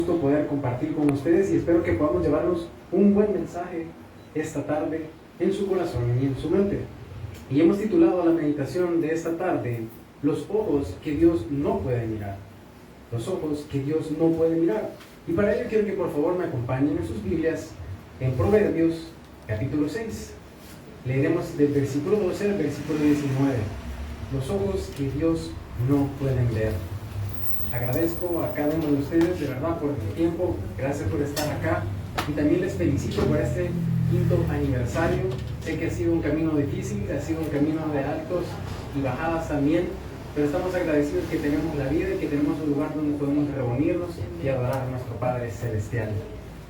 gusto poder compartir con ustedes y espero que podamos llevarnos un buen mensaje esta tarde en su corazón y en su mente. Y hemos titulado la meditación de esta tarde: los ojos que Dios no puede mirar. Los ojos que Dios no puede mirar. Y para ello quiero que por favor me acompañen en sus Biblias en Proverbios capítulo 6. Leeremos del versículo 12 al versículo 19. Los ojos que Dios no pueden ver. Agradezco a cada uno de ustedes de verdad por el tiempo, gracias por estar acá y también les felicito por este 5º aniversario. Sé que ha sido un camino difícil, ha sido un camino de altos y bajadas también, pero estamos agradecidos que tenemos la vida y que tenemos un lugar donde podemos reunirnos y adorar a nuestro Padre Celestial.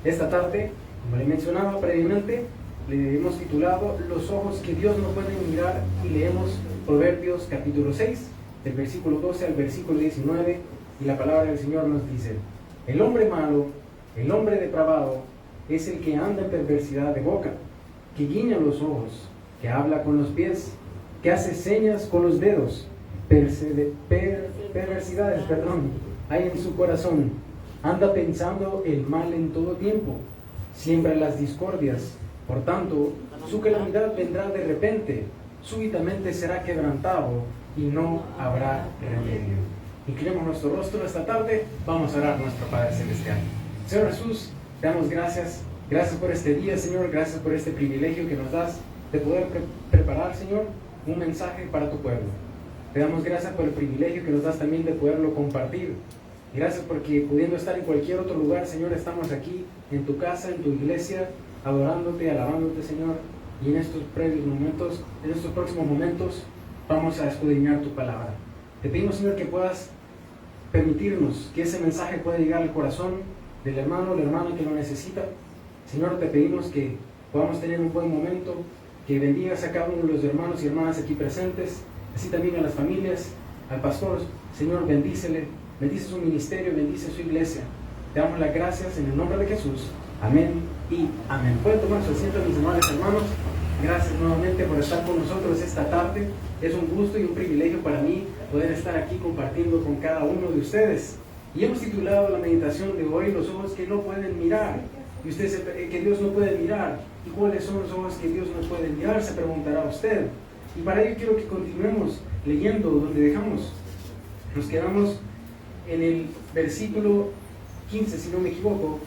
Esta tarde, como le mencionaba previamente, le hemos titulado Los ojos que Dios no puede mirar y leemos Proverbios capítulo 6, del versículo 12 al versículo 19. Y la palabra del Señor nos dice: el hombre malo, el hombre depravado, es el que anda en perversidad de boca, que guiña los ojos, que habla con los pies, que hace señas con los dedos. Perversidades hay en su corazón. Anda pensando el mal en todo tiempo. Siembra las discordias. Por tanto, su calamidad vendrá de repente. Súbitamente será quebrantado y no habrá remedio. Inclinemos nuestro rostro esta tarde, vamos a orar a nuestro Padre Celestial. Señor Jesús, te damos gracias por este día, Señor, gracias por este privilegio que nos das de poder preparar, Señor, un mensaje para tu pueblo. Te damos gracias por el privilegio que nos das también de poderlo compartir. Gracias porque pudiendo estar en cualquier otro lugar, Señor, estamos aquí en tu casa, en tu iglesia, adorándote, alabándote, Señor, y en estos previos momentos, en estos próximos momentos, vamos a escudriñar tu palabra. Te pedimos, Señor, que puedas permitirnos que ese mensaje pueda llegar al corazón del hermano o la hermana que lo necesita. Señor, te pedimos que podamos tener un buen momento, que bendigas a cada uno de los hermanos y hermanas aquí presentes, así también a las familias, al pastor. Señor, bendícele, bendice su ministerio, bendice su iglesia. Te damos las gracias en el nombre de Jesús. Amén y amén. Pueden tomar su asiento, mis amables hermanos. Gracias nuevamente por estar con nosotros esta tarde. Es un gusto y un privilegio para mí poder estar aquí compartiendo con cada uno de ustedes. Y hemos titulado la meditación de hoy: los ojos que no pueden mirar. Y usted se, que Dios no puede mirar. ¿Y cuáles son los ojos que Dios no puede mirar?, se preguntará usted. Y para ello quiero que continuemos leyendo donde dejamos. Nos quedamos en el versículo 15, si no me equivoco,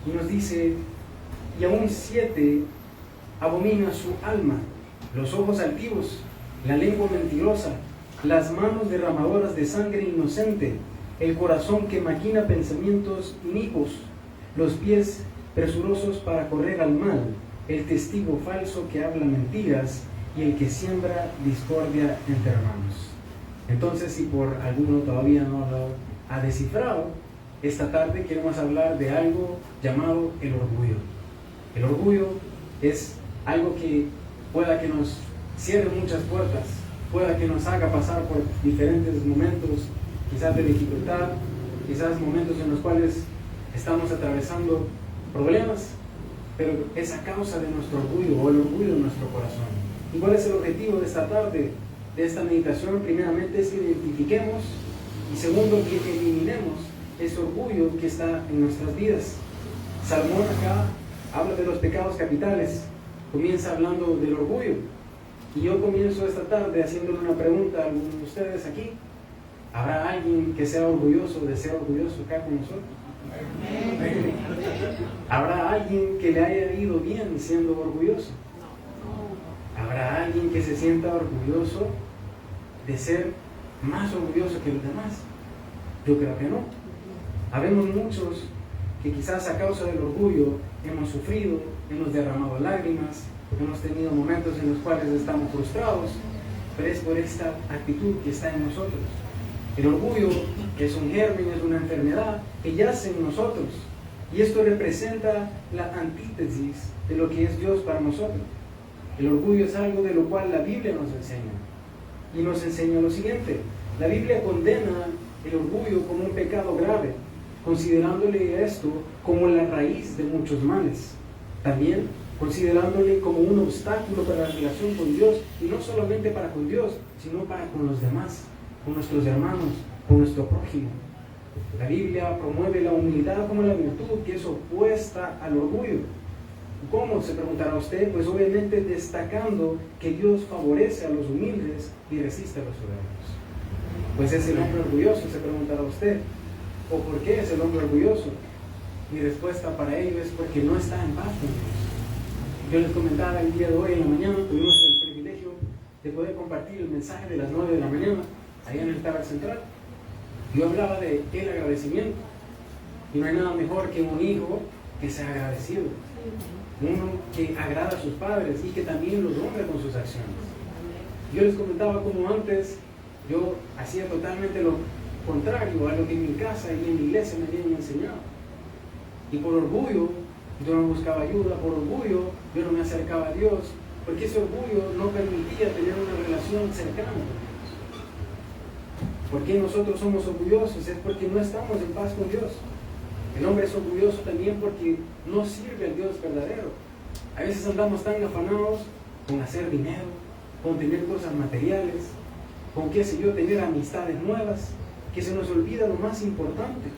y nos dice: y aún 7 abomina su alma, los ojos altivos, la lengua mentirosa, las manos derramadoras de sangre inocente, el corazón que maquina pensamientos inicuos, los pies presurosos para correr al mal, el testigo falso que habla mentiras y el que siembra discordia entre hermanos. Entonces, si por alguno todavía no lo ha descifrado, esta tarde queremos hablar de algo llamado el orgullo. El orgullo es algo que pueda que nos cierre muchas puertas, pueda que nos haga pasar por diferentes momentos, quizás de dificultad, quizás momentos en los cuales estamos atravesando problemas, pero es a causa de nuestro orgullo o el orgullo de nuestro corazón. ¿Y cuál es el objetivo de esta tarde, de esta meditación? Primeramente es que identifiquemos, y segundo, que eliminemos ese orgullo que está en nuestras vidas. Salomón acá habla de los pecados capitales, comienza hablando del orgullo. Y yo comienzo esta tarde haciéndole una pregunta a algunos de ustedes aquí. ¿Habrá alguien que sea orgulloso de ser orgulloso acá con nosotros? ¿Habrá alguien que le haya ido bien siendo orgulloso? ¿Habrá alguien que se sienta orgulloso de ser más orgulloso que los demás? Yo creo que no. Habemos muchos que quizás a causa del orgullo hemos sufrido, hemos derramado lágrimas, hemos tenido momentos en los cuales estamos frustrados, pero es por esta actitud que está en nosotros. El orgullo, que es un germen, es una enfermedad que yace en nosotros, y esto representa la antítesis de lo que es Dios para nosotros. El orgullo es algo de lo cual la Biblia nos enseña, y nos enseña lo siguiente: la Biblia condena el orgullo como un pecado grave, considerándole esto como la raíz de muchos males. También considerándole como un obstáculo para la relación con Dios, y no solamente para con Dios, sino para con los demás, con nuestros hermanos, con nuestro prójimo. La Biblia promueve la humildad como la virtud que es opuesta al orgullo. ¿Cómo? Se preguntará usted. Pues obviamente destacando que Dios favorece a los humildes y resiste a los soberbios. Pues es el hombre orgulloso, se preguntará usted. ¿O por qué es el hombre orgulloso? Mi respuesta para ello es porque no está en paz con Dios. Yo les comentaba el día de hoy en la mañana, tuvimos el privilegio de poder compartir el mensaje de las 9 de la mañana, allá en el Taber Central. Yo hablaba de el agradecimiento. Y no hay nada mejor que un hijo que sea agradecido. Uno que agrada a sus padres y que también los honre con sus acciones. Yo les comentaba como antes, yo hacía totalmente lo contrario a lo que en mi casa y en mi iglesia me habían enseñado. Y por orgullo, yo no buscaba ayuda, por orgullo, yo no me acercaba a Dios, porque ese orgullo no permitía tener una relación cercana con Dios. ¿Por qué nosotros somos orgullosos? Es porque no estamos en paz con Dios. El hombre es orgulloso también porque no sirve al Dios verdadero. A veces andamos tan afanados con hacer dinero, con tener cosas materiales, con qué sé yo, tener amistades nuevas, que se nos olvida lo más importante.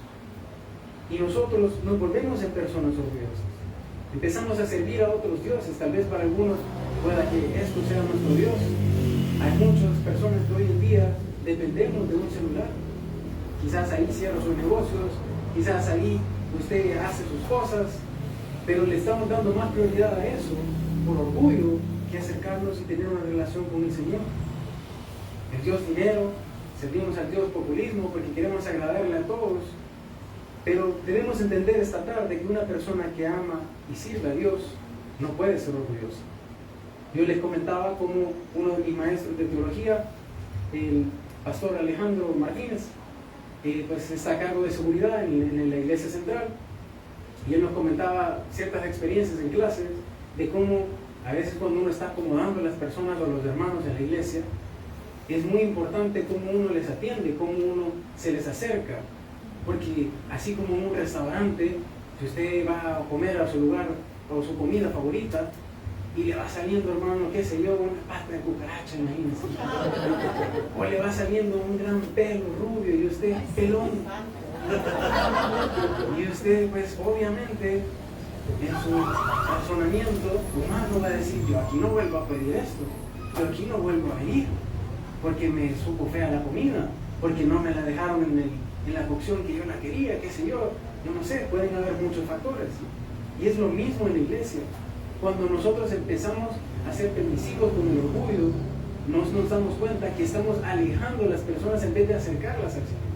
Y nosotros nos volvemos en personas orgullosas. Empezamos a servir a otros dioses. Tal vez para algunos pueda que esto sea nuestro Dios. Hay muchas personas que hoy en día dependemos de un celular. Quizás ahí cierra sus negocios, quizás ahí usted hace sus cosas, pero le estamos dando más prioridad a eso por orgullo que acercarnos y tener una relación con el Señor. El Dios dinero, servimos al Dios populismo porque queremos agradarle a todos, pero debemos entender esta tarde que una persona que ama y sirve a Dios no puede ser orgullosa. Yo les comentaba como uno de mis maestros de teología, el pastor Alejandro Martínez, pues está a cargo de seguridad en la iglesia central, y él nos comentaba ciertas experiencias en clases de cómo a veces cuando uno está acomodando a las personas o a los hermanos en la iglesia, es muy importante cómo uno les atiende, cómo uno se les acerca, porque así como en un restaurante, si usted va a comer a su lugar o su comida favorita y le va saliendo, hermano, qué sé yo, una pata de cucaracha, imagínense, o le va saliendo un gran pelo rubio y usted pelón, y usted pues obviamente en su razonamiento humano va a decir: yo aquí no vuelvo a pedir esto, yo aquí no vuelvo a venir porque me supo fea la comida, porque no me la dejaron en la cocción que yo la quería, qué sé yo no sé, pueden haber muchos factores. Y es lo mismo en la iglesia. Cuando nosotros empezamos a ser permisivos con el orgullo, nos damos cuenta que estamos alejando a las personas en vez de acercarlas al Señor.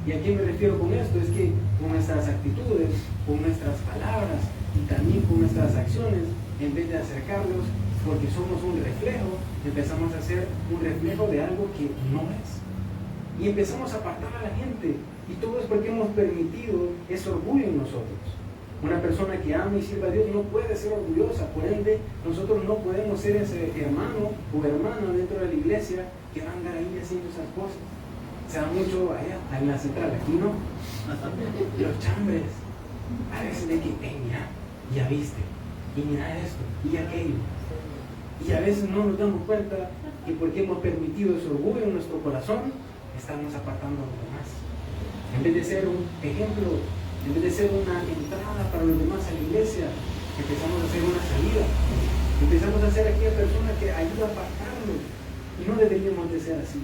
¿Y a qué me refiero con esto? Es que con nuestras actitudes, con nuestras palabras y también con nuestras acciones, en vez de acercarlos, porque somos un reflejo, empezamos a ser un reflejo de algo que no es. Y empezamos a apartar a la gente. Y todo es porque hemos permitido ese orgullo en nosotros. Una persona que ama y sirve a Dios no puede ser orgullosa. Por ende, nosotros no podemos ser ese hermano o hermana dentro de la iglesia que va a andar ahí haciendo esas cosas. Se da mucho allá, en la central, aquí no. Los chambres. A veces de que, mira, ya viste, y mira esto, y aquello. Y a veces no nos damos cuenta que porque hemos permitido ese orgullo en nuestro corazón, estamos apartando a los demás. En vez de ser un ejemplo, en vez de ser una entrada para los demás a la iglesia, empezamos a hacer una salida. Empezamos a ser aquella persona que ayuda a apartarlos. Y no deberíamos de ser así.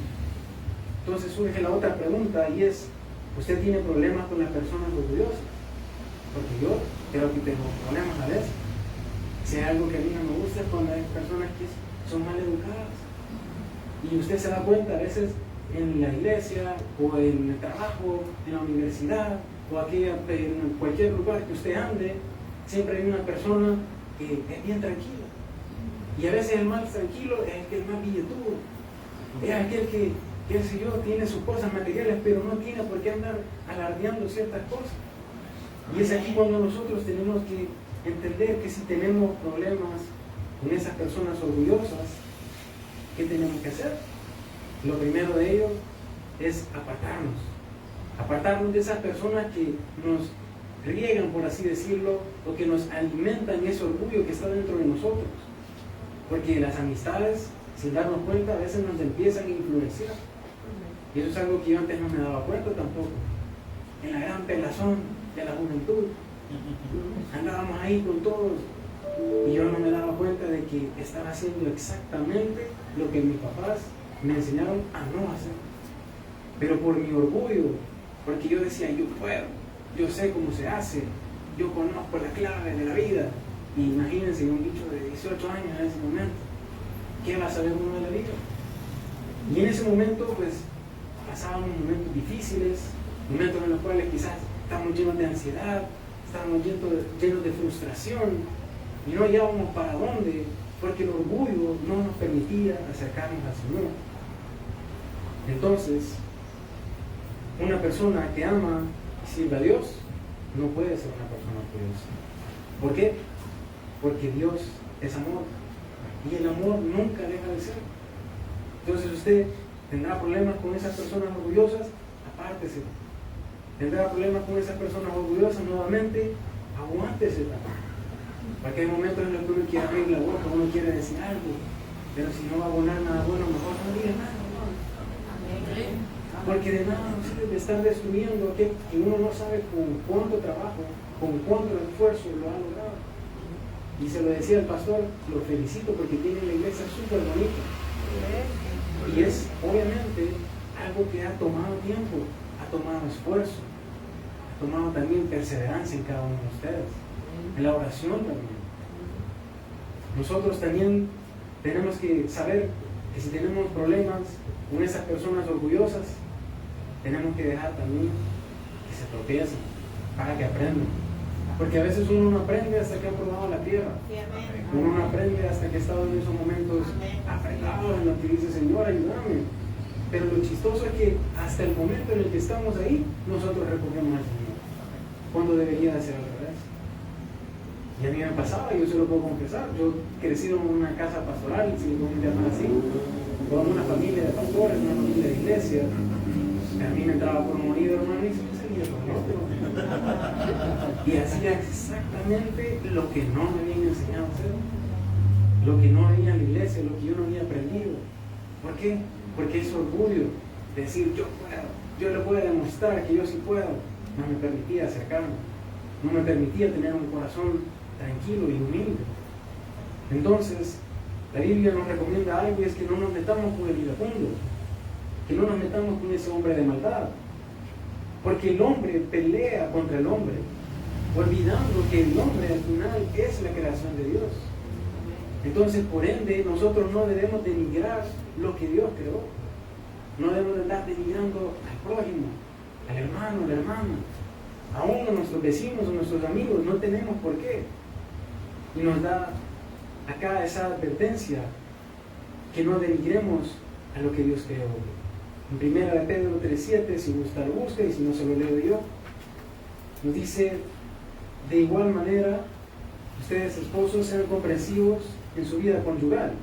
Entonces surge la otra pregunta y es: ¿usted tiene problemas con las personas orgullosas? Porque yo creo que tengo problemas a veces. Si hay algo que a mí no me gusta es cuando hay personas que son mal educadas. Y usted se da cuenta a veces en la iglesia o en el trabajo, en la universidad o en cualquier lugar que usted ande, siempre hay una persona que es bien tranquila. Y a veces el más tranquilo es el más billetudo. Es aquel que, qué sé yo, tiene sus cosas materiales, pero no tiene por qué andar alardeando ciertas cosas. Y es aquí cuando nosotros tenemos que entender que si tenemos problemas con esas personas orgullosas, ¿qué tenemos que hacer? Lo primero de ello es apartarnos de esas personas que nos riegan, por así decirlo, o que nos alimentan ese orgullo que está dentro de nosotros. Porque las amistades, sin darnos cuenta, a veces nos empiezan a influenciar. Y eso es algo que yo antes no me daba cuenta tampoco. en la gran pelazón de la juventud. Andábamos ahí con todos y yo no me daba cuenta de que estaba haciendo exactamente lo que mis papás me enseñaron a no hacer. Pero por mi orgullo, porque yo decía, yo puedo, yo sé cómo se hace, yo conozco la clave de la vida. Y imagínense, un bicho de 18 años en ese momento, ¿qué va a saber uno de la vida? Y en ese momento, pues, pasábamos momentos difíciles, momentos en los cuales quizás estábamos llenos de ansiedad, estábamos llenos de frustración, y no hallábamos para dónde, porque el orgullo no nos permitía acercarnos al Señor. Entonces, una persona que ama y sirve a Dios no puede ser una persona orgullosa. ¿Por qué? Porque Dios es amor y el amor nunca deja de ser. Entonces usted tendrá problemas con esas personas orgullosas, apártese. Tendrá problemas con esas personas orgullosas, nuevamente, aguántese también. Porque hay momentos en los que uno quiere abrir la boca, uno quiere decir algo, pero si no va a abonar nada bueno, mejor no diga nada. Porque de nada nos sirve de estar destruyendo que uno no sabe con cuánto trabajo, con cuánto esfuerzo lo ha logrado. Y se lo decía el pastor, lo felicito porque tiene la iglesia súper bonita. Y es obviamente algo que ha tomado tiempo, ha tomado esfuerzo, ha tomado también perseverancia en cada uno de ustedes, en la oración también. Nosotros también tenemos que saber que si tenemos problemas con esas personas orgullosas, tenemos que dejar también que se tropiecen para que aprendan. Porque a veces uno no aprende hasta que ha probado la tierra. Uno no aprende hasta que ha estado en esos momentos apretados en lo que dice, Señor, ayúdame. Pero lo chistoso es que hasta el momento en el que estamos ahí, nosotros recogemos al Señor, cuando debería de ser al revés. Y a mí me pasaba, yo se lo puedo confesar, yo he crecido en una casa pastoral, si lo pueden llamar así, con una familia de pastores, una familia de iglesia. A mí me entraba por un oído, hermano, y se seguía con esto. Y hacía exactamente lo que no me habían enseñado a hacer, lo que no había en la iglesia, lo que yo no había aprendido. ¿Por qué? Porque ese orgullo de decir yo puedo, yo le puedo demostrar que yo sí puedo, no me permitía acercarme, no me permitía tener un corazón tranquilo y humilde. Entonces, la Biblia nos recomienda algo, y es que no nos metamos con el iracundo, que no nos metamos con ese hombre de maldad, porque el hombre pelea contra el hombre, olvidando que el hombre al final es la creación de Dios. Entonces, por ende, nosotros no debemos denigrar lo que Dios creó. No debemos de andar denigrando al prójimo, al hermano, a la hermana, aún a nuestros vecinos, a nuestros amigos. No tenemos por qué. Y nos da acá esa advertencia, que no denigremos a lo que Dios creó. En 1 Pedro 3:7, si gusta lo busca, y si no se lo leo yo, nos dice: de igual manera, ustedes esposos sean comprensivos en su vida conyugal.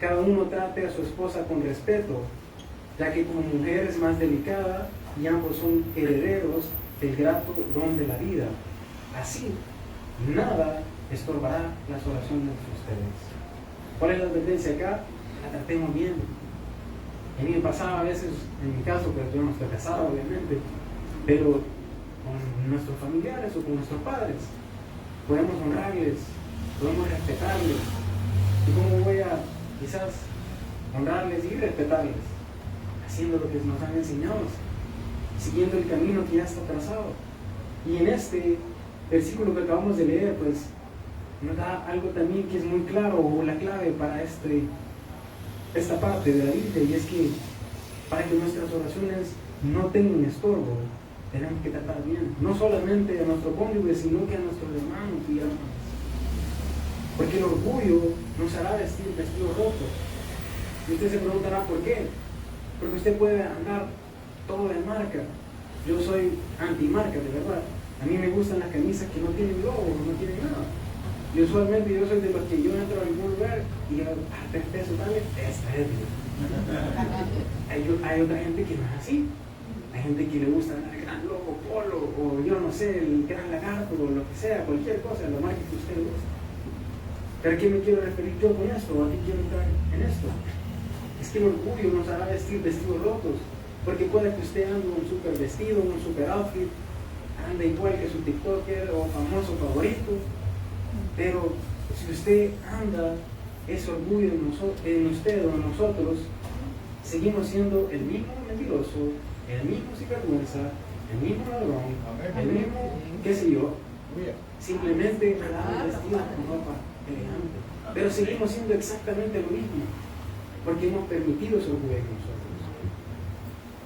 Cada uno trate a su esposa con respeto, ya que como mujer es más delicada y ambos son herederos del grato don de la vida. Así, nada estorbará las oraciones de ustedes. ¿Cuál es la advertencia acá? La tratemos bien. A mí me pasaba a veces, en mi caso, pero yo no estoy casado, obviamente, pero con nuestros familiares o con nuestros padres, podemos honrarles, podemos respetarles. ¿Y cómo voy a quizás honrarles y respetarles? Haciendo lo que nos han enseñado, siguiendo el camino que ya está trazado. Y en este versículo que acabamos de leer, pues nos da algo también que es muy claro, o la clave para esta parte de la Biblia, y es que para que nuestras oraciones no tengan estorbo, tenemos que tratar bien, no solamente a nuestro cónyuge, sino que a nuestros hermanos y hermanas. Porque el orgullo nos hará vestir vestidos rotos. Y usted se preguntará por qué. Porque usted puede andar todo de marca. Yo soy anti-marca, de verdad. A mí me gustan las camisas que no tienen logo, no tienen nada. Y usualmente yo soy de los que yo entro a algún lugar y a 3 pesos, dale, esta es. Hay otra gente que no es así. Hay gente que le gusta el gran logo polo, o yo no sé, el gran lagarto, o lo que sea, cualquier cosa, lo marca que usted le gusta. ¿Pero a qué me quiero referir yo con esto? ¿A qué quiero entrar en esto? Es que el orgullo nos hará vestir vestidos rotos, Porque puede que usted ande un super vestido, un super outfit, anda igual que su TikToker o famoso favorito, pero si usted anda ese orgullo en usted o en nosotros, seguimos siendo el mismo mentiroso, el mismo sinvergüenza, el mismo ladrón, el mismo, qué sé yo, simplemente vestido con ropa elegante. Pero seguimos siendo exactamente lo mismo, porque hemos permitido ese orgullo en nosotros.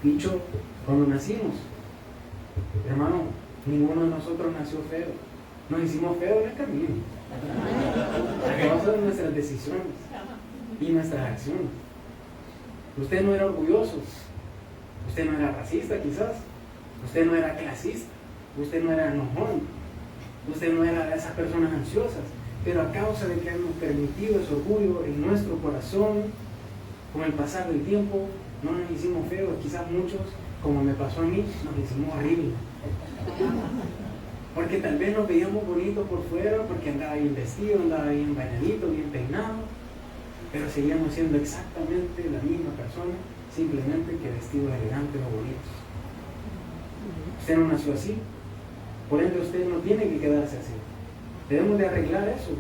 Dicho, cuando nacimos, hermano, ninguno de nosotros nació feo. Nos hicimos feos en el camino. A causa de nuestras decisiones y nuestras acciones. Usted no era orgulloso, usted no era racista quizás, usted no era clasista, usted no era enojón, usted no era de esas personas ansiosas, pero a causa de que hemos permitido ese orgullo en nuestro corazón, con el pasar del tiempo, no nos hicimos feos. Quizás muchos, como me pasó a mí, nos hicimos horribles. Porque tal vez nos veíamos bonitos por fuera, porque andaba bien vestido, andaba bien bañadito, bien peinado, pero seguíamos siendo exactamente la misma persona, simplemente que vestidos elegantes o bonitos. Usted no nació así, por ende usted no tiene que quedarse así. Debemos de arreglar eso.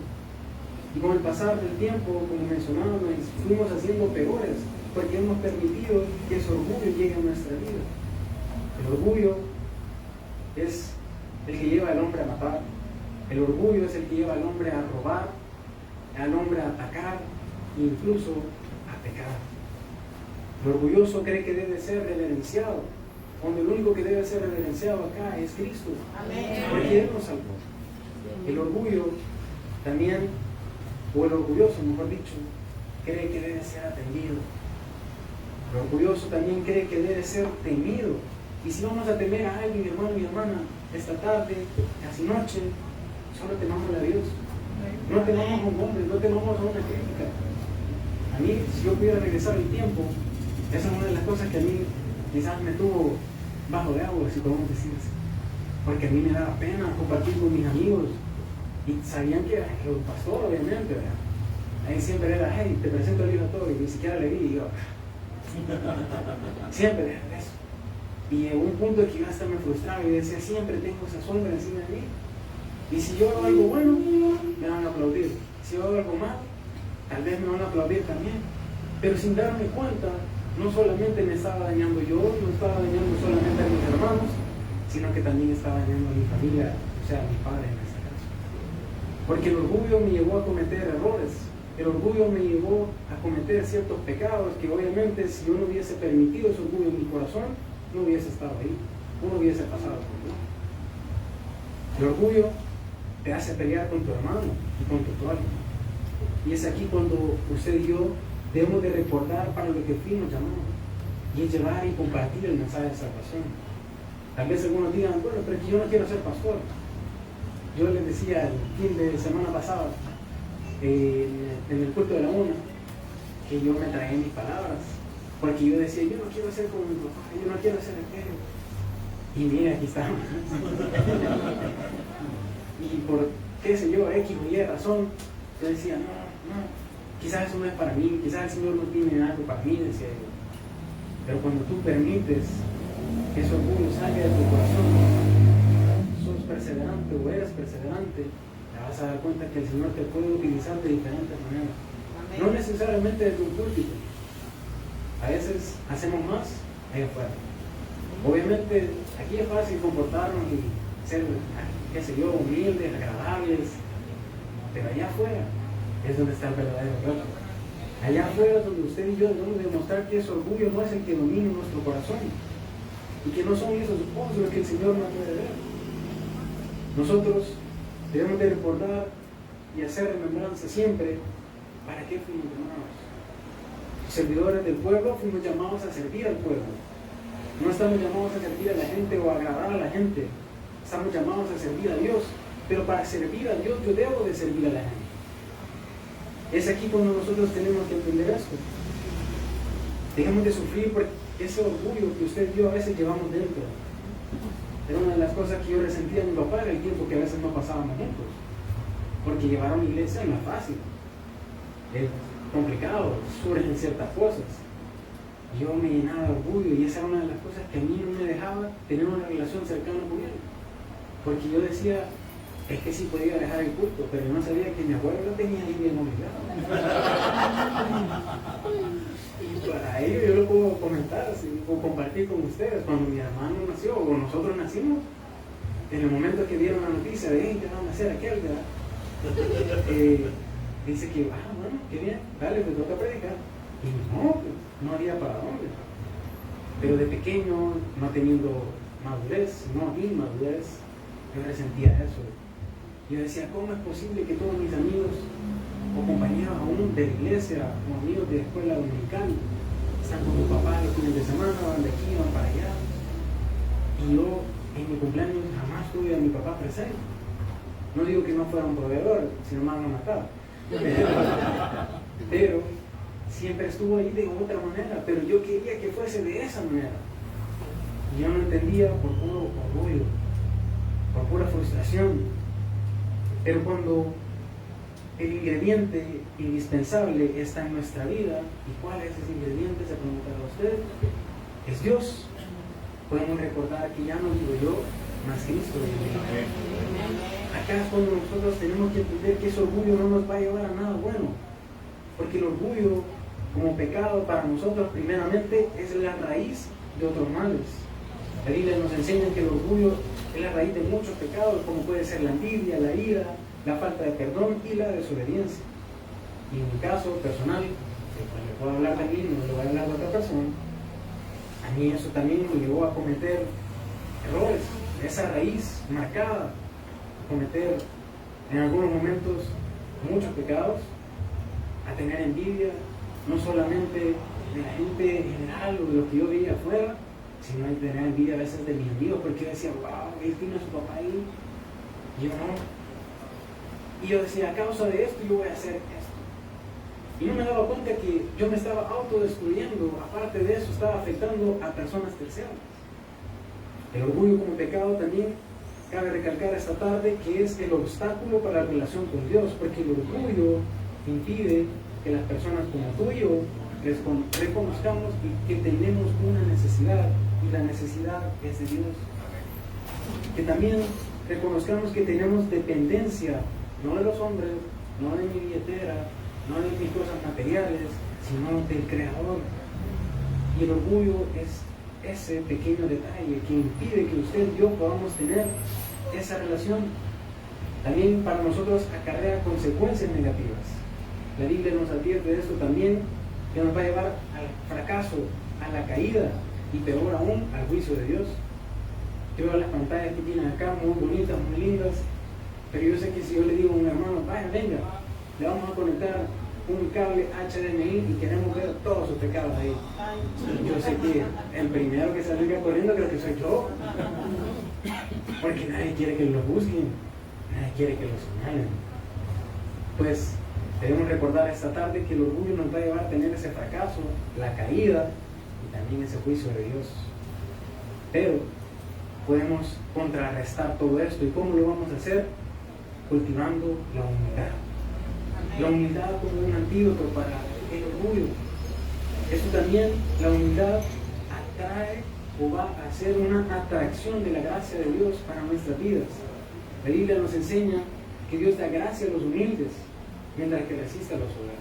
Y con el pasar del tiempo, como mencionaba, nos fuimos haciendo peores, porque hemos permitido que ese orgullo llegue a nuestra vida. El orgullo es el que lleva al hombre a matar, el orgullo es el que lleva al hombre a robar, al hombre a atacar, incluso a pecar. El orgulloso cree que debe ser reverenciado, cuando el único que debe ser reverenciado acá es Cristo. Amén. Porque Él nos salvó. El orgullo también, o el orgulloso mejor dicho, cree que debe ser atendido. El orgulloso también cree que debe ser temido. Y si vamos a temer a alguien, hermano y hermana, esta tarde, casi noche, solo temamos a Dios. No temamos a un hombre, no temamos a una crítica. A mí, si yo pudiera regresar el tiempo, esa es una de las cosas que a mí quizás me tuvo bajo de agua, si podemos decir así. Porque a mí me daba pena compartir con mis amigos. Y sabían que era el pastor, obviamente, ¿verdad? Ahí siempre era, hey, te presento el hijo a todo, y ni siquiera le vi, y yo, siempre era eso. Y llegó un punto que yo hasta me frustraba y decía, siempre tengo esa sombra encima de mí. Y si yo hago algo bueno, me van a aplaudir. Si yo hago algo malo, tal vez me van a aplaudir también. Pero sin darme cuenta, no solamente me estaba dañando yo, no estaba dañando solamente a mis hermanos, sino que también estaba dañando a mi familia, o sea, a mi padre en este caso. Porque el orgullo me llevó a cometer errores. El orgullo me llevó a cometer ciertos pecados que obviamente si yo no hubiese permitido ese orgullo en mi corazón, no hubiese estado ahí, uno hubiese pasado por mí. El orgullo te hace pelear con tu hermano y con tu prójimo. Y es aquí cuando usted y yo debemos de recordar para lo que fuimos llamados, y es llevar y compartir el mensaje de salvación. Tal vez algunos digan, bueno, pero es que yo no quiero ser pastor. Yo les decía el fin de semana pasado, en el culto de la una, que yo me tragué mis palabras. Porque yo decía, yo no quiero ser como mi papá, yo no quiero ser entero. Y mira, aquí estamos. Y por, qué sé yo, X o Y razón, yo decía, no, quizás eso no es para mí, quizás el Señor no tiene algo para mí, decía yo. Pero cuando tú permites que ese orgullo salga de tu corazón, sos perseverante o eres perseverante, te vas a dar cuenta que el Señor te puede utilizar de diferentes maneras. Amén. No necesariamente desde un púlpito. A veces hacemos más allá afuera. Obviamente aquí es fácil comportarnos y ser, qué sé yo, humildes, agradables, pero allá afuera es donde está el verdadero reto. Allá afuera es donde usted y yo debemos demostrar que ese orgullo no es el que domina nuestro corazón y que no son esos monstruos que el Señor nos puede ver. Nosotros debemos de recordar y hacer remembranza siempre para qué fuimos llamados. Servidores del pueblo, fuimos llamados a servir al pueblo. No estamos llamados a servir a la gente o a agradar a la gente. Estamos llamados a servir a Dios. Pero para servir a Dios yo debo de servir a la gente. Es aquí cuando nosotros tenemos que entender esto. Dejemos de sufrir por ese orgullo que usted y yo a veces llevamos dentro. Era una de las cosas que yo resentía a mi papá, era el tiempo que a veces no pasábamos juntos. Porque llevar a una iglesia no es fácil. Es complicado, surgen ciertas cosas. yo me llenaba de orgullo y esa era una de las cosas que a mí no me dejaba tener una relación cercana con él. Porque yo decía, es que sí podía dejar el culto, pero yo no sabía que mi abuelo lo tenía ahí bien obligado. Y para ello yo lo puedo comentar o compartir con ustedes. Cuando mi hermano nació o nosotros nacimos, en el momento que dieron la noticia de que van a hacer aquel, ¿verdad? Dice que, bueno, qué bien, dale, te toca predicar. Y no, pues, no había para dónde. Pero de pequeño, no teniendo madurez, no inmadurez, yo resentía eso. Yo decía, ¿cómo es posible que todos mis amigos o compañeros aún de la iglesia o amigos de la escuela dominical están con mi papá los fines de semana, van de aquí, van para allá? Y yo en mi cumpleaños jamás tuve a mi papá presente. No digo que no fuera un proveedor, si no me van a matar. Pero siempre estuvo ahí de otra manera, pero yo quería que fuese de esa manera. Y yo no entendía por puro orgullo, por pura frustración. Pero cuando el ingrediente indispensable está en nuestra vida, ¿y cuál es ese ingrediente? Se preguntará usted. Es Dios. Podemos recordar que ya no vivo yo, mas Cristo vive. Acá es cuando nosotros tenemos que entender que ese orgullo no nos va a llevar a nada bueno. Porque el orgullo, como pecado para nosotros, primeramente es la raíz de otros males. La Biblia nos enseña que el orgullo es la raíz de muchos pecados, como puede ser la envidia, la ira, la falta de perdón y la desobediencia. Y en mi caso personal, le puedo hablar de mí, no le voy a hablar de otra persona, a mí eso también me llevó a cometer errores, esa raíz marcada, a cometer en algunos momentos muchos pecados, a tener envidia, no solamente de la gente en general o de lo que yo veía afuera, sino a tener envidia a veces de mis amigos, porque yo decía, wow, él tiene a su papá ahí, y yo no. Y yo decía, a causa de esto yo voy a hacer esto. Y no me daba cuenta que yo me estaba autodestruyendo, aparte de eso estaba afectando a personas terceras. El orgullo como pecado también cabe recalcar esta tarde que es el obstáculo para la relación con Dios, porque el orgullo impide que las personas como tú y yo reconozcamos que tenemos una necesidad, y la necesidad es de Dios. Que también reconozcamos que tenemos dependencia, no de los hombres, no de mi billetera, no de mis cosas materiales, sino del Creador. Y el orgullo es ese pequeño detalle que impide que usted y yo podamos tener esa relación. También para nosotros acarrea consecuencias negativas. La Biblia nos advierte de esto también, que nos va a llevar al fracaso, a la caída y peor aún al juicio de Dios. Yo veo las pantallas que tienen acá muy bonitas, muy lindas, pero yo sé que si yo le digo a un hermano, vaya, venga, le vamos a conectar un cable HDMI y queremos ver todos sus pecados ahí. Yo sé que el primero que saldría corriendo creo que soy yo, porque nadie quiere que los busquen, nadie quiere que los señalen. Pues debemos recordar esta tarde que el orgullo nos va a llevar a tener ese fracaso, la caída y también ese juicio de Dios. Pero podemos contrarrestar todo esto. ¿Y cómo lo vamos a hacer? Cultivando la humildad. La humildad como un antídoto para el orgullo. Eso también, la humildad atrae o va a ser una atracción de la gracia de Dios para nuestras vidas. La Biblia nos enseña que Dios da gracia a los humildes, mientras que resiste a los soberbios.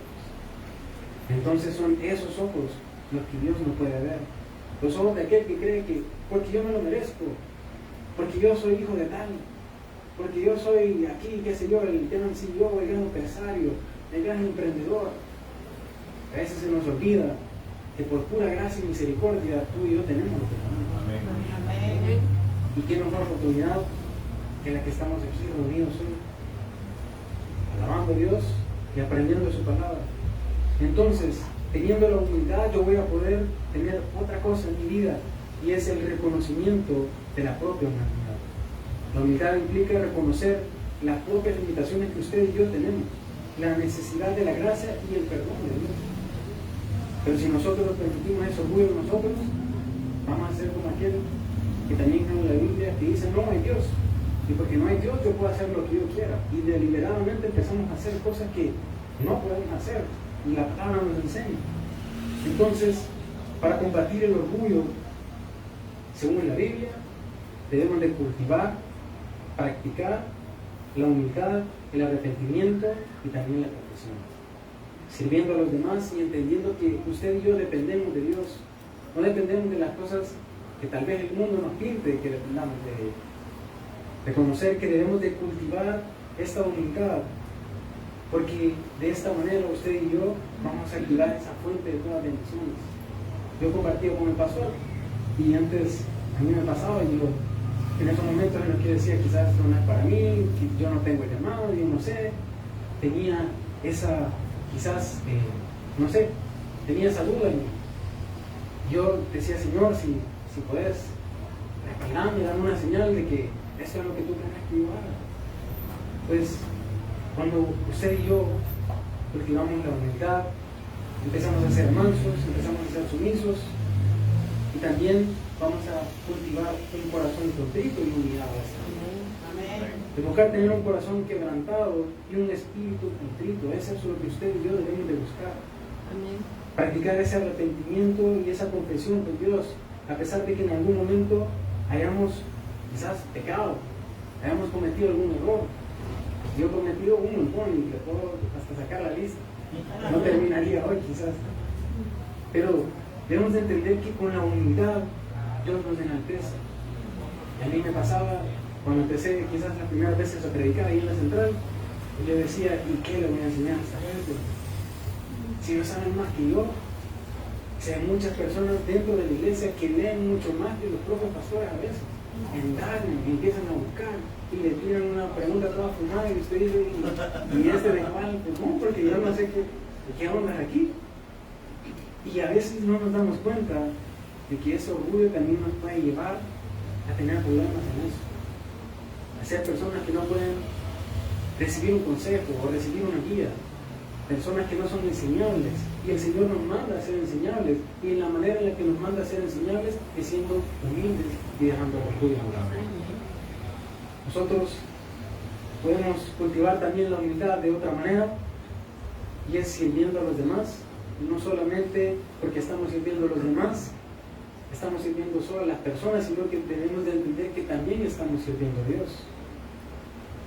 Entonces son esos ojos los que Dios no puede ver. Los ojos de aquel que cree que, porque yo me lo merezco, porque yo soy hijo de tal, porque yo soy aquí, qué sé yo, el gran CEO, el gran empresario, el gran emprendedor. A veces se nos olvida que por pura gracia y misericordia tú y yo tenemos lo que tenemos. Amén. Y qué mejor oportunidad que la que estamos aquí reunidos hoy, alabando a Dios y aprendiendo de su palabra. Entonces, teniendo la humildad, yo voy a poder tener otra cosa en mi vida, y es el reconocimiento de la propia humanidad. La humildad implica reconocer las propias limitaciones que usted y yo tenemos, la necesidad de la gracia y el perdón de Dios. Pero si nosotros permitimos ese orgullo en nosotros, vamos a ser como aquel que también en la Biblia que dice, no hay Dios. Y porque no hay Dios, yo puedo hacer lo que yo quiera. Y deliberadamente empezamos a hacer cosas que no podemos hacer. Y la palabra nos enseña. Entonces, Para combatir el orgullo, según la Biblia, debemos de cultivar, practicar la humildad, el arrepentimiento y también la confesión. Sirviendo a los demás y entendiendo que usted y yo dependemos de Dios. No dependemos de las cosas que tal vez el mundo nos pinte que dependamos de Él. Reconocer que debemos de cultivar esta humildad, porque de esta manera usted y yo vamos a activar esa fuente de todas bendiciones. Yo compartía con el pastor y antes a mí me pasaba y yo en esos momentos en los que decía quizás esto no es para mí, que yo no tengo el llamado, yo no sé, tenía esa quizás, no sé, tenía esa duda en mí. Yo decía, Señor, si puedes respaldarme, darme una señal de que esto es lo que tú crees que yo haga. Pues cuando usted y yo cultivamos la humildad, empezamos a ser mansos, empezamos a ser sumisos y también vamos a cultivar un corazón contrito y humillado. De buscar tener un corazón quebrantado y un espíritu contrito. Eso es lo que usted y yo debemos de buscar. Amén. Practicar ese arrepentimiento y esa confesión con Dios, a pesar de que en algún momento hayamos quizás pecado, hayamos cometido algún error. Yo he cometido un montón y le puedo hasta sacar la lista. No terminaría hoy quizás. Pero debemos de entender que con la humildad Dios nos enaltece. Y a mí me pasaba cuando empecé quizás las primeras veces a predicar ahí en la central, y yo decía, ¿y qué le voy a enseñar a esta gente? Si no saben más que yo. O sea, hay muchas personas dentro de la iglesia que leen mucho más que los propios pastores a veces. Indagan, empiezan a buscar y le tiran una pregunta toda fumada y usted dice, ¿y este de cuál? Pues no, porque yo no sé qué onda aquí. Y a veces no nos damos cuenta de que ese orgullo también nos puede llevar a tener problemas en eso. A ser personas que no pueden recibir un consejo o recibir una guía. Personas que no son enseñables. Y el Señor nos manda a ser enseñables. Y la manera en la que nos manda a ser enseñables es siendo humildes y dejando el orgullo a un lado. Nosotros podemos cultivar también la humildad de otra manera, y es sirviendo a los demás. No solamente porque estamos sirviendo a los demás, estamos sirviendo solo a las personas, sino que tenemos de entender que también estamos sirviendo a Dios.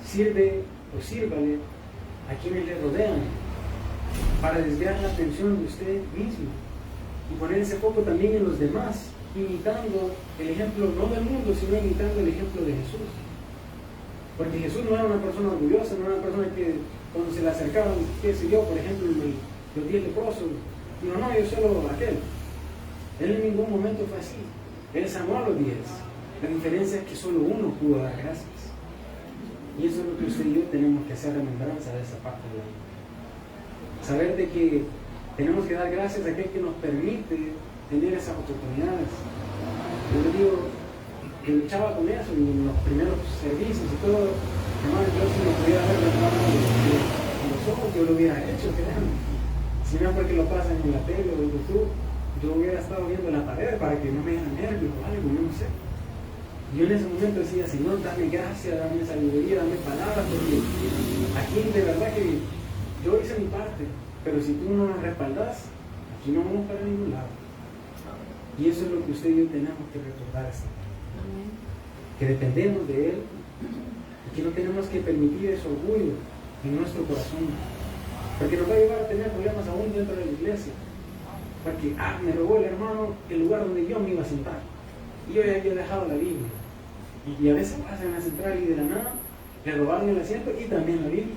Sirve o sírvale a quienes le rodean, para desviar la atención de usted mismo y poner ese foco también en los demás, imitando el ejemplo no del mundo, sino imitando el ejemplo de Jesús. Porque Jesús no era una persona orgullosa, no era una persona que cuando se le acercaban, qué sé yo, por ejemplo, los 10 leprosos, dijo, no, yo solo aquel. Él en ningún momento fue así. Él sanó a los 10. La diferencia es que solo uno pudo dar gracias. Y eso es lo que usted y yo tenemos que hacer remembranza de esa parte de la vida. Saber de que tenemos que dar gracias a aquel que nos permite tener esas oportunidades. Yo le digo que luchaba con eso en los primeros servicios y todo. Hermano, yo si me pudiera ver los ojos, yo lo hubiera hecho, créanme. Si no es porque lo pasan en la tele o en YouTube, yo hubiera estado viendo la pared para que no me dieran nervios o algo, yo no sé. Yo en ese momento decía, Señor, dame gracia, dame sabiduría, dame palabras, porque aquí de verdad que yo hice mi parte, pero si tú no nos respaldas, aquí no vamos para ningún lado. Y eso es lo que usted y yo tenemos que recordar, que dependemos de Él y que no tenemos que permitir ese orgullo en nuestro corazón, porque nos va a llevar a tener problemas aún dentro de la iglesia. Porque, me robó el hermano el lugar donde yo me iba a sentar y yo ya había dejado la Biblia. Y a veces pasan a la central y de la nada le robaron el asiento y también la Biblia.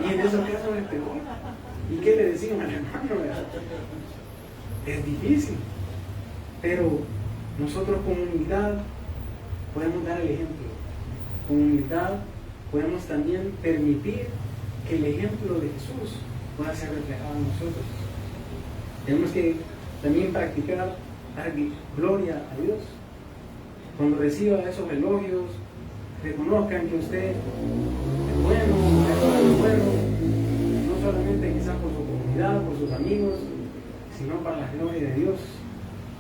Y en esos casos es peor. ¿Y qué le decimos al hermano? Es difícil. Pero nosotros con humildad podemos dar el ejemplo. Con humildad podemos también permitir que el ejemplo de Jesús pueda ser reflejado en nosotros. Tenemos que también practicar dar gloria a Dios. Cuando reciba esos elogios, reconozcan que usted es bueno, es bueno, no solamente quizás por su comunidad, por sus amigos, sino para la gloria de Dios.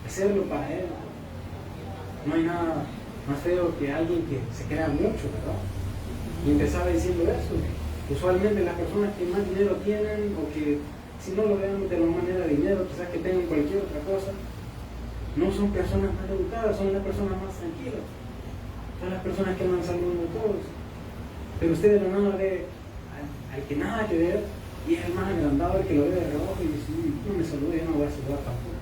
Hacerlo para Él. No hay nada más feo que alguien que se crea mucho, ¿verdad? Y empezaba diciendo eso. Usualmente las personas que más dinero tienen o que si no lo veamos de la manera de dinero, quizás que tengan cualquier otra cosa, no son personas más educadas, son las personas más tranquilas, son las personas que andan saludando a todos. Pero usted de la nada ve al que nada que ver, y es el más agrandado, el que lo ve de reojo y dice, no me salude, yo no voy a saludar tampoco.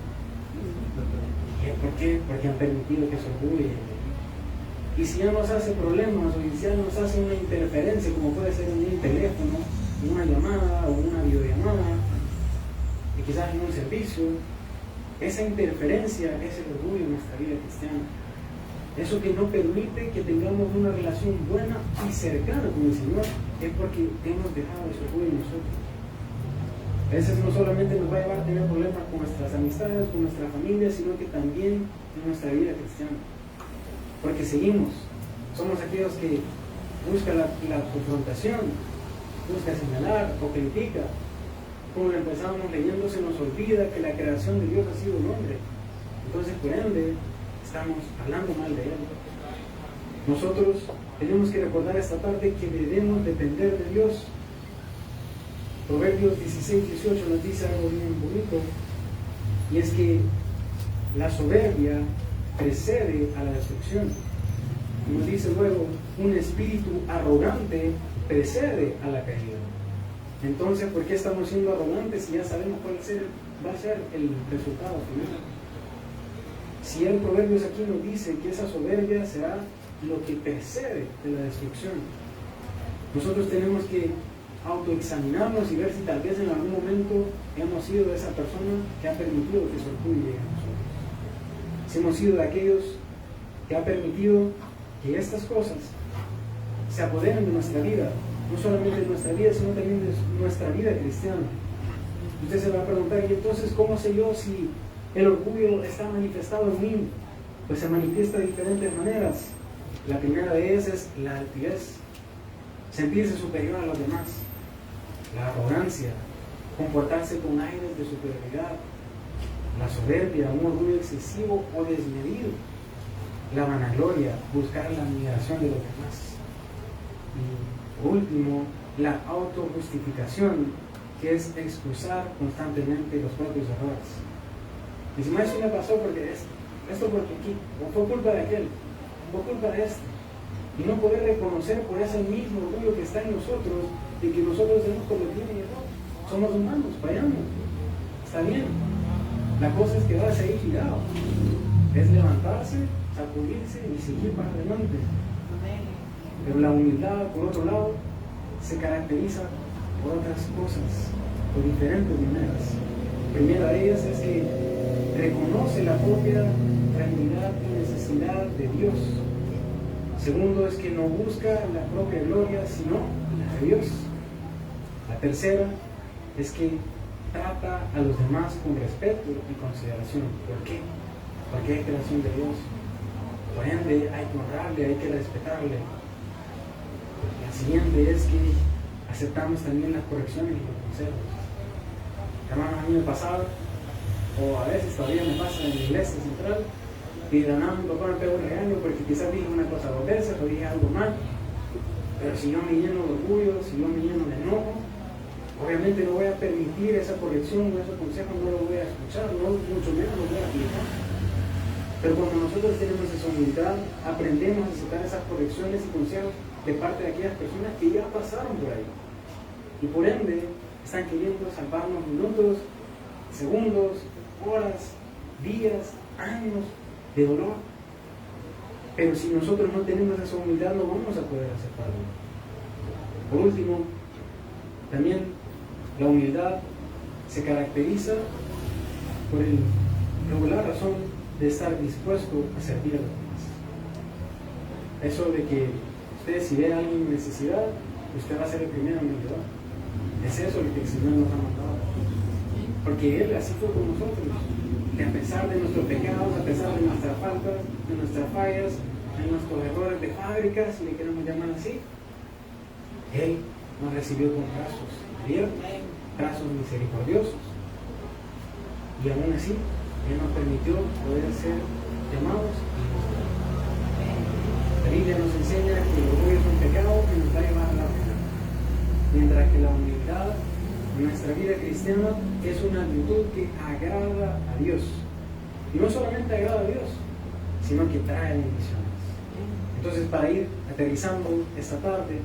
¿Por qué? Porque han permitido que se orgullen. Y si ya nos hace problemas, o si ya nos hace una interferencia, como puede ser en un teléfono, en una llamada o una videollamada, y quizás en un servicio, esa interferencia es el orgullo en nuestra vida cristiana. Eso que no permite que tengamos una relación buena y cercana con el Señor, es porque hemos dejado ese orgullo en nosotros. A veces no solamente nos va a llevar a tener problemas con nuestras amistades, con nuestra familia, sino que también en nuestra vida cristiana. Porque somos aquellos que buscan la confrontación, buscan señalar o critica. Como empezamos leyendo, se nos olvida que la creación de Dios ha sido el hombre. Entonces, por ende, estamos hablando mal de Él. Nosotros tenemos que recordar esta tarde que debemos depender de Dios. Proverbios 16-18 nos dice algo bien bonito, y es que la soberbia precede a la destrucción. Y nos dice luego, un espíritu arrogante precede a la caída. Entonces, ¿por qué estamos siendo arrogantes si ya sabemos cuál va a ser el resultado final? Si el Proverbios aquí nos dice que esa soberbia será lo que precede de la destrucción, nosotros tenemos que autoexaminarnos y ver si tal vez en algún momento hemos sido esa persona que ha permitido que su orgullo llegue a nosotros. Si hemos sido de aquellos que ha permitido que estas cosas se apoderen de nuestra vida, no solamente de nuestra vida, sino también de nuestra vida cristiana. Usted se va a preguntar, ¿y entonces cómo sé yo si el orgullo está manifestado en mí? Pues se manifiesta de diferentes maneras. La primera de ellas es la altivez, sentirse superior a los demás. La arrogancia, comportarse con aires de superioridad. La soberbia, un orgullo excesivo o desmedido. La vanagloria, buscar la admiración de los demás. Y por último, la autojustificación, que es excusar constantemente los propios errores. Y si más eso me pasó porque esto porque aquí, o fue culpa de aquel, o fue culpa de este. Y no poder reconocer por ese mismo orgullo que está en nosotros, de que nosotros hemos cometido un error. Somos humanos, fallamos. Está bien. La cosa es quedarse ahí girado. Es levantarse, sacudirse y seguir para adelante. Pero la humildad, por otro lado, se caracteriza por otras cosas, por diferentes maneras. La primera de ellas es que reconoce la propia realidad y necesidad de Dios. Segundo es que no busca la propia gloria, sino la de Dios. La tercera es que trata a los demás con respeto y consideración. ¿Por qué? Porque es creación de Dios. Por ende, hay que honrarle, hay que respetarle. La siguiente es que aceptamos también las correcciones y los consejos. Hermanos, a mí me pasaba, o a veces todavía me pasa en la iglesia central, y de nada mi papá me pegó un regaño porque quizás dije una cosa dos veces o dije algo mal. Pero si yo me lleno de orgullo, si yo me lleno de enojo, obviamente no voy a permitir esa corrección o ese consejo, no lo voy a escuchar, no, mucho menos lo voy a aplicar. Pero cuando nosotros tenemos esa humildad, aprendemos a aceptar esas correcciones y consejos de parte de aquellas personas que ya pasaron por ahí. Y por ende, están queriendo salvarnos minutos, segundos, horas, días, años de dolor. Pero si nosotros no tenemos esa humildad, no vamos a poder aceptarlo. Por último, también la humildad se caracteriza por la razón de estar dispuesto a servir a los demás. Eso de que usted, si ve a alguien en necesidad, usted va a ser el primero en ayudar. Es eso lo que el Señor nos ha mandado. Porque Él así fue con nosotros. Que a pesar de nuestros pecados, a pesar de nuestras faltas, de nuestras fallas, de nuestros errores de fábrica, si le queremos llamar así, Él nos recibió con brazos abiertos, brazos misericordiosos. Y aún así, Él nos permitió poder ser llamados hijos de Dios. La Biblia nos enseña que el orgullo es un pecado que nos va a llevar a la pena, mientras que la humildad Nuestra vida cristiana es una actitud que agrada a Dios. Y no solamente agrada a Dios, sino que trae bendiciones. Entonces, para ir aterrizando esta tarde,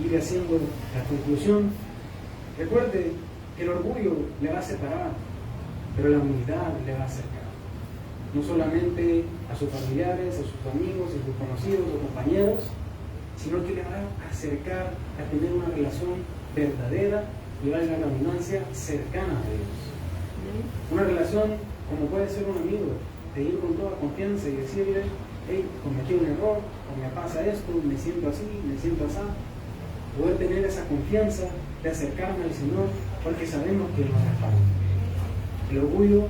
ir haciendo la conclusión, recuerde que el orgullo le va a separar, pero la humildad le va a acercar. No solamente a sus familiares, a sus amigos, a sus conocidos o compañeros, sino que le va a acercar a tener una relación verdadera y, valga la redundancia, cercana a Dios. Una relación como puede ser un amigo, de ir con toda confianza y decirle: hey, cometí un error, o me pasa esto, me siento así, me siento así. Poder tener esa confianza de acercarme al Señor, porque sabemos que Él nos respalda. El orgullo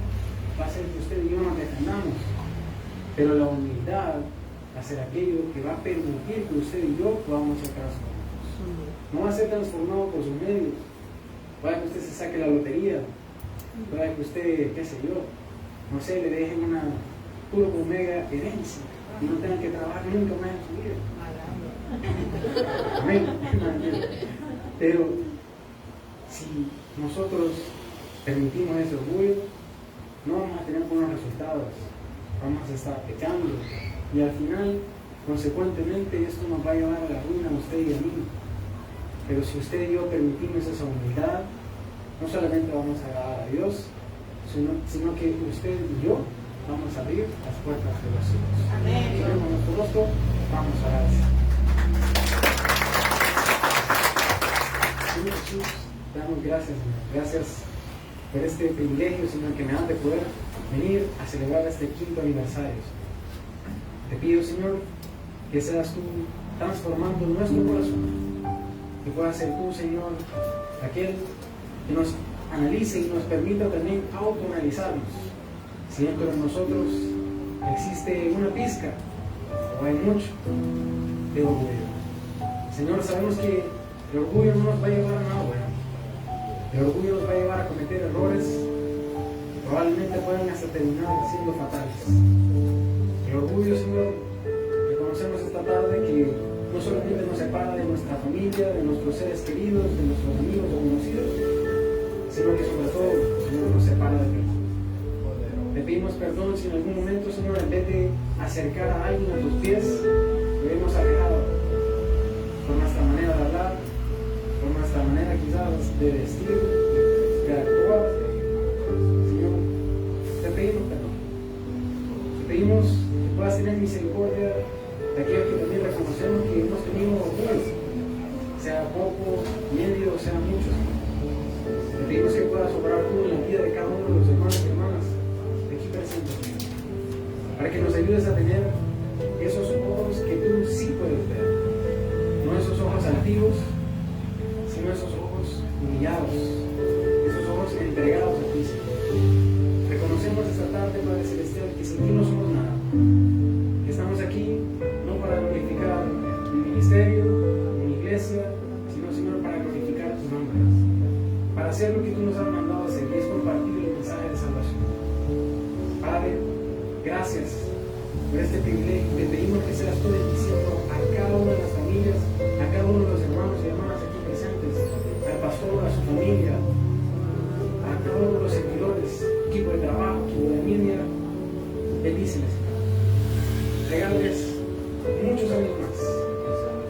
va a hacer que usted y yo nos defendamos, pero la humildad va a ser aquello que va a permitir que usted y yo podamos ser transformados. No va a ser transformado por sus medios. Puede que usted se saque la lotería, puede que usted, qué sé yo, no sé, le dejen una puro mega herencia y no tengan que trabajar nunca más en su vida. Amén. Pero si nosotros permitimos ese orgullo, no vamos a tener buenos resultados, vamos a estar pecando y al final, consecuentemente, esto nos va a llevar a la ruina a usted y a mí. Pero si usted y yo permitimos esa humildad, no solamente vamos a agradar a Dios, sino que usted y yo vamos a abrir las puertas de los cielos. Amén. Con nuestro rostro, vamos a orar. Señor Jesús, te damos gracias, Señor. Gracias por este privilegio, Señor, que me dan de poder venir a celebrar este 5º aniversario. Te pido, Señor, que seas tú transformando nuestro corazón, que puedas ser tú, Señor, aquel que nos analice y nos permita también autoanalizarnos. Si dentro de nosotros existe una pizca o hay mucho de orgullo. Señor, sabemos que el orgullo no nos va a llevar a nada bueno. El orgullo nos va a llevar a cometer errores que probablemente puedan hasta terminar siendo fatales. El orgullo, Señor, reconocemos esta tarde que no solamente nos separa de nuestra familia, de nuestros seres queridos, de nuestros amigos o conocidos, sino que sobre todo, Señor, nos separa de ti. Te pedimos perdón si en algún momento, Señor, en vez de acercar a alguien a tus pies, lo hemos alejado por nuestra manera de hablar, por nuestra manera quizás de vestir, de actuar. Señor, te pedimos perdón. Te pedimos que puedas tener misericordia de aquellos que también reconocemos que hemos tenido orgullo, sea poco, medio, sea mucho. Te pedimos que puedas obrar tú en la vida de cada uno de los hermanos y hermanas de aquí presentes, para que nos ayudes a tener esos ojos que tú sí puedes ver, no esos ojos altivos, sino esos ojos humillados, esos ojos entregados a ti, Señor. Reconocemos esta tarde, Padre Celestial, que sin ti no somos nada, que estamos aquí no para glorificar mi ministerio, mi iglesia, sino, Señor, para glorificar tu nombre, para hacer lo que tú nos has mandado a hacer, que es compartir el mensaje de salvación. Padre, gracias por este privilegio. Te pedimos que seas tú bendiciendo a cada una de las familias, a cada uno de los hermanos y hermanas aquí presentes, al pastor, a su familia, a cada uno de los servidores, equipo de trabajo, equipo de media. Bendíceles, Señor. Regálales muchos años más.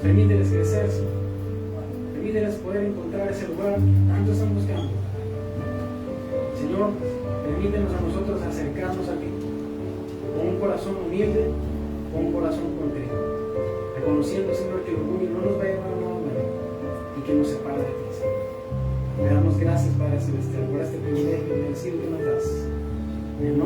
Permíteles crecer, Señor. Permíteles poder encontrar ese lugar que tanto están buscando. Señor, permítenos a nosotros acercarnos a ti con un corazón humilde, con un corazón contrito, reconociendo, Señor, que el orgullo no nos va a llevar a nada bueno y que nos separa de ti, Señor. Te damos gracias, Padre Celestial, por este privilegio merecido que nos das. En el nombre